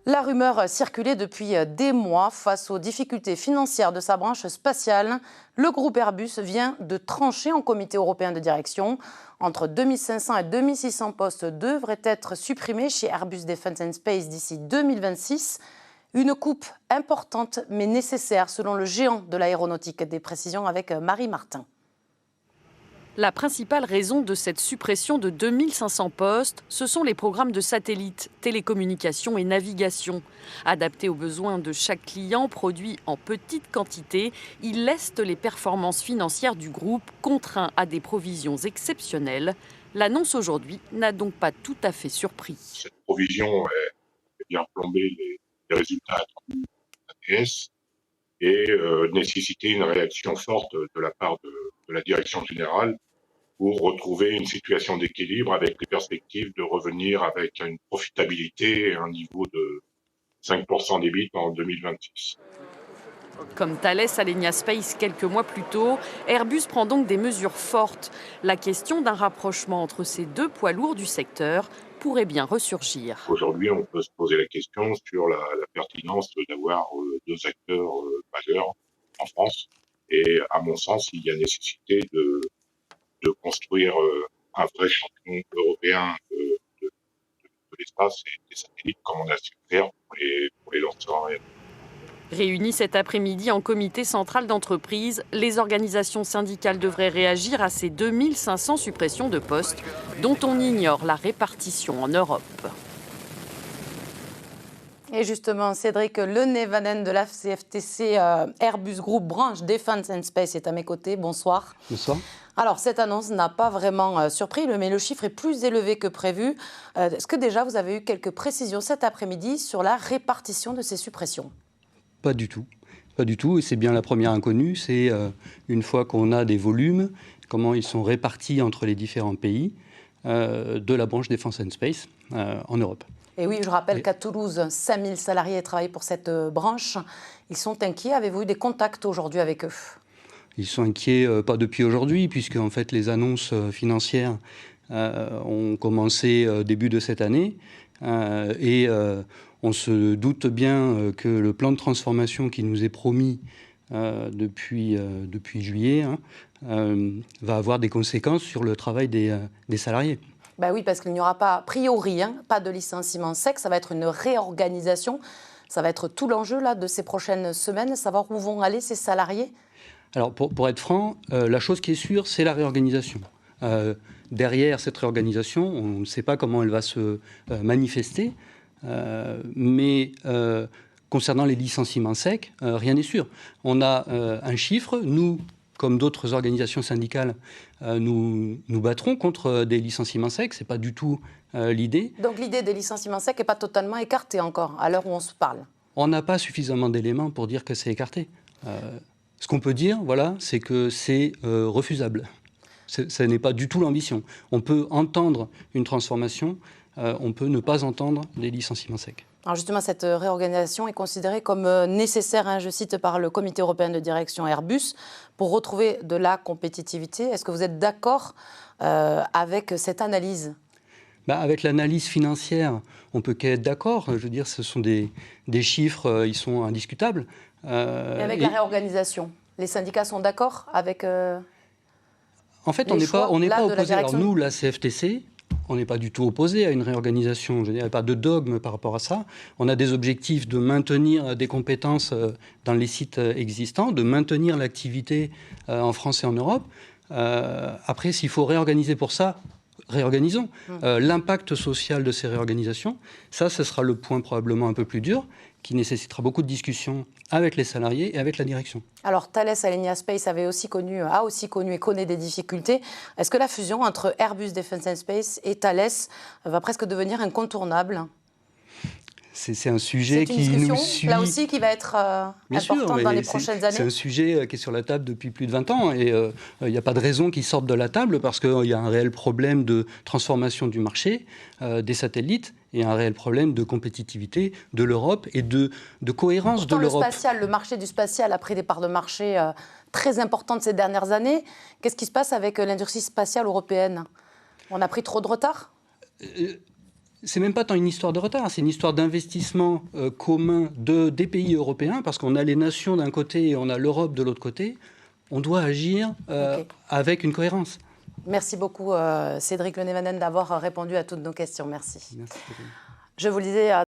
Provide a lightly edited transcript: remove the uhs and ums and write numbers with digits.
La rumeur circulait depuis des mois. Face aux difficultés financières de sa branche spatiale, le groupe Airbus vient de trancher en comité européen de direction. Entre 2500 et 2600 postes devraient être supprimés chez Airbus Defence and Space d'ici 2026. Une coupe importante mais nécessaire selon le géant de l'aéronautique. Des précisions avec Marie Martin. La principale raison de cette suppression de 2500 postes, ce sont les programmes de satellites, télécommunications et navigation. Adaptés aux besoins de chaque client, produits en petite quantité, ils lestent les performances financières du groupe, contraint à des provisions exceptionnelles. L'annonce aujourd'hui n'a donc pas tout à fait surpris. Cette provision vient plomber les résultats attendus de l'ATS et nécessiter une réaction forte de la part de la direction générale pour retrouver une situation d'équilibre avec les perspectives de revenir avec une profitabilité et un niveau de 5% d'EBIT en 2026. Comme Thales Alenia Space quelques mois plus tôt, Airbus prend donc des mesures fortes. La question d'un rapprochement entre ces deux poids lourds du secteur pourrait bien ressurgir. Aujourd'hui, on peut se poser la question sur la pertinence d'avoir deux acteurs majeurs en France. Et à mon sens, il y a nécessité de construire un vrai champion européen de l'espace et des satellites comme on a su faire pour les lanceurs aériens. Réunis cet après-midi en comité central d'entreprise, les organisations syndicales devraient réagir à ces 2500 suppressions de postes dont on ignore la répartition en Europe. Et justement, Cédric Lenevanen de la CFTC Airbus Group branche Defence and Space est à mes côtés. Bonsoir. Bonsoir. Alors, cette annonce n'a pas vraiment surpris, mais le chiffre est plus élevé que prévu. Est-ce que déjà vous avez eu quelques précisions cet après-midi sur la répartition de ces suppressions ? Pas du tout. Pas du tout. Et c'est bien la première inconnue. C'est une fois qu'on a des volumes, comment ils sont répartis entre les différents pays de la branche Defence and Space en Europe. Et oui, je rappelle qu'à Toulouse, 5000 salariés travaillent pour cette branche. Ils sont inquiets. Avez-vous eu des contacts aujourd'hui avec eux ? Ils sont inquiets, pas depuis aujourd'hui, puisque en fait, les annonces financières ont commencé début de cette année. Et on se doute bien que le plan de transformation qui nous est promis depuis juillet va avoir des conséquences sur le travail des salariés. Ben oui, parce qu'il n'y aura pas, a priori, pas de licenciement sec, ça va être une réorganisation. Ça va être tout l'enjeu là, de ces prochaines semaines, savoir où vont aller ces salariés. Alors, pour être franc, la chose qui est sûre, c'est la réorganisation. Derrière cette réorganisation, on ne sait pas comment elle va se manifester, mais concernant les licenciements secs, rien n'est sûr. On a un chiffre, nous, comme d'autres organisations syndicales, nous battrons contre des licenciements secs. Ce n'est pas du tout l'idée. Donc l'idée des licenciements secs n'est pas totalement écartée encore, à l'heure où on se parle. On n'a pas suffisamment d'éléments pour dire que c'est écarté. Ce qu'on peut dire, voilà, c'est que c'est refusable. Ce n'est pas du tout l'ambition. On peut entendre une transformation, on peut ne pas entendre des licenciements secs. Alors justement, cette réorganisation est considérée comme nécessaire, je cite, par le comité européen de direction Airbus, pour retrouver de la compétitivité. Est-ce que vous êtes d'accord avec cette analyse ? Avec l'analyse financière, on peut qu'être d'accord. Je veux dire, ce sont des chiffres, ils sont indiscutables. Et avec la réorganisation, les syndicats sont d'accord avec en fait, on n'est pas opposé. Alors nous, la CFTC, on n'est pas du tout opposé à une réorganisation. Je n'ai pas de dogme par rapport à ça. On a des objectifs de maintenir des compétences dans les sites existants, de maintenir l'activité en France et en Europe. Après, s'il faut réorganiser pour ça, réorganisons. L'impact social de ces réorganisations, ce sera le point probablement un peu plus dur, qui nécessitera beaucoup de discussions avec les salariés et avec la direction. Alors, Thales Alenia Space a aussi connu et connaît des difficultés. Est-ce que la fusion entre Airbus Defence and Space et Thales va presque devenir incontournable ? C'est un sujet qui nous suit. Là aussi, qui va être important dans les prochaines années. C'est un sujet qui est sur la table depuis plus de 20 ans et il n'y a pas de raison qu'il sorte de la table parce qu'il y a un réel problème de transformation du marché des satellites et un réel problème de compétitivité de l'Europe et de cohérence de l'Europe. Le marché du spatial a pris des parts de marché très importantes ces dernières années. Qu'est-ce qui se passe avec l'industrie spatiale européenne ? On a pris trop de retard ? C'est même pas tant une histoire de retard, c'est une histoire d'investissement commun des pays européens, parce qu'on a les nations d'un côté et on a l'Europe de l'autre côté. On doit agir avec une cohérence. Merci beaucoup Cédric Le Nevanen d'avoir répondu à toutes nos questions. Merci. Merci. Je vous le disais